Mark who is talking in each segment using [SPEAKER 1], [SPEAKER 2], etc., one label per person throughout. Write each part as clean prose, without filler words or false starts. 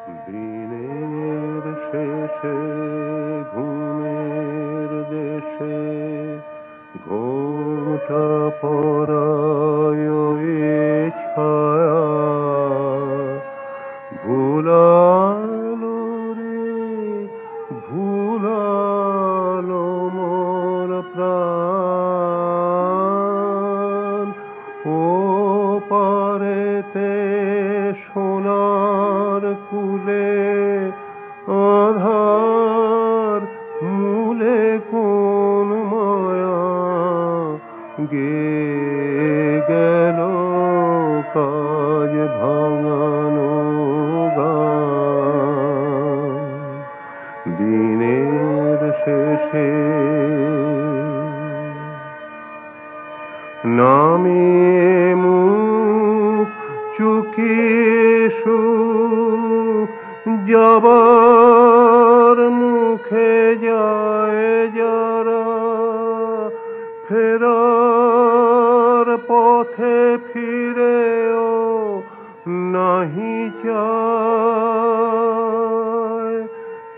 [SPEAKER 1] দিনের শেষে ঘুমের দেশে ঘোমটা পরায় ছায়া ভুলালো রে ভুলালো মোর প্রাণ ও পারেতে সোনার কুলে আধার মূলে কোন মায়া গে গেল কাজ ভাঙানো গান দিনের শেষে নামিয়ে মুখ চুকিয়ে সুখ যাবার মুখে যায় যারা ফেরার পথে ফিরেও নাহি চায়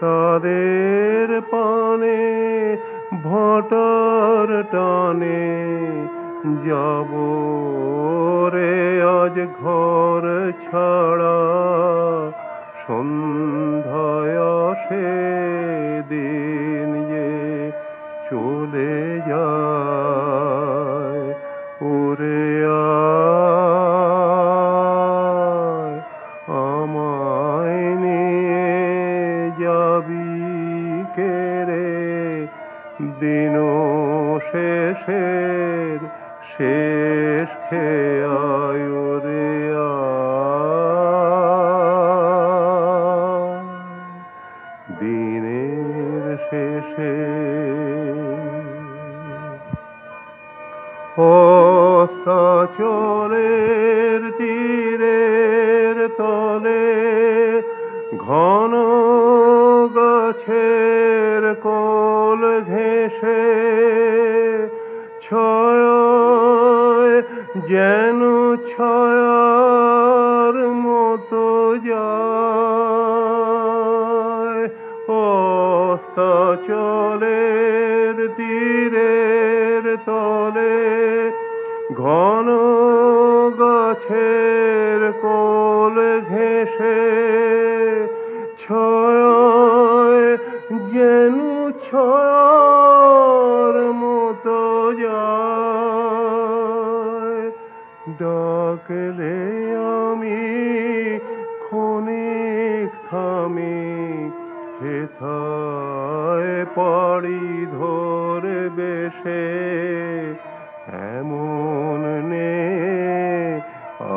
[SPEAKER 1] তাদের পানে ভাটার টানে যাব রে আজ ঘর ছাড়া সন্ধ্যায় আসে দিন যে চলে যায় ওরে আয় আমায় নিয়ে যাবি কে রে দিন শেষের শেষ খেয়ে আয় ওরে আয় দিনের শেষে অস্তাচলের তীরের তলে ঘন গাছের কোল ঘেঁষে ছয় যেন ছয়ার মতো যায় অস্তাচলের তীরের তলে ঘন গাছের কোল ঘেঁষে ছয় যেন ছয়ার মতো যায় ডাকলে আমি ক্ষণিক থামি হেথায় পাড়ি ধরে বেশে এমন নে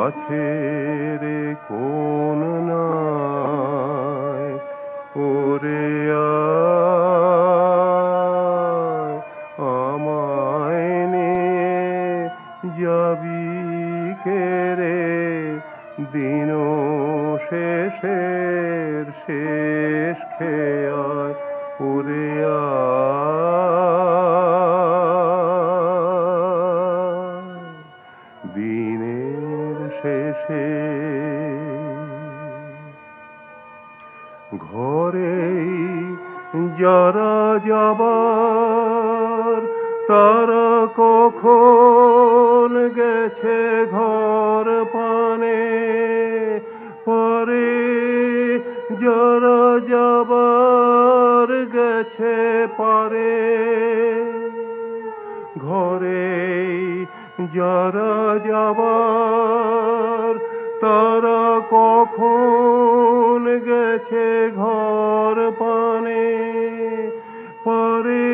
[SPEAKER 1] আছে রে কোন নাই ওরে আয় আমায় নিয়ে যাবি কে রে দিন শেষের শেষ খেয়ে আয় ওরে আয় দিনের শেষে ঘরেই যারা যাবার তারা কখন গেছে ঘর পানে পরে যারা যাবার গেছে পারে ঘরেই যারা যাবার তারা কখন গেছে ঘর পানে পরে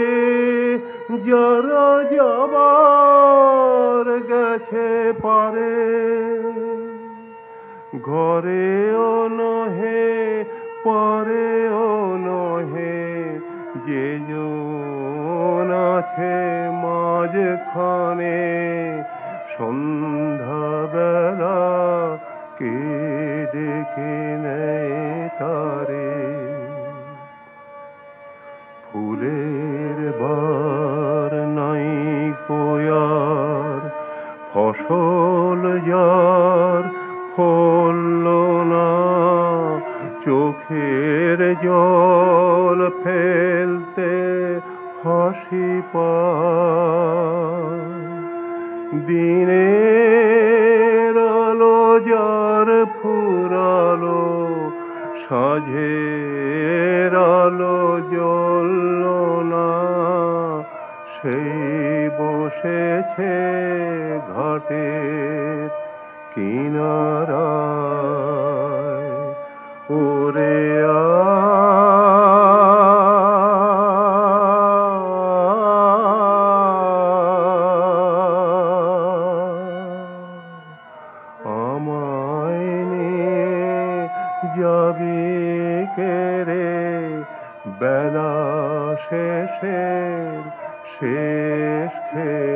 [SPEAKER 1] যারা যাবার গেছে পারে ঘরেও নহে পরেও নহে যে জন আছে মাঝখানে সন্ধ্যাবেলা কে ডেকে নেয় তারে ফুলের বার নাই কোয়ার ফসল যার ফলল না চোখ চোখের জল ফেলতে হাসি পায়, দিনের আলো যার ফুরালো, সাঁঝের আলো জ্বলল না, সেই বসেছে ঘাটের কিনারায়। ওরে আমায় নিয়ে যাবি কে রে বেলা শেষের শেষ খেয়ে।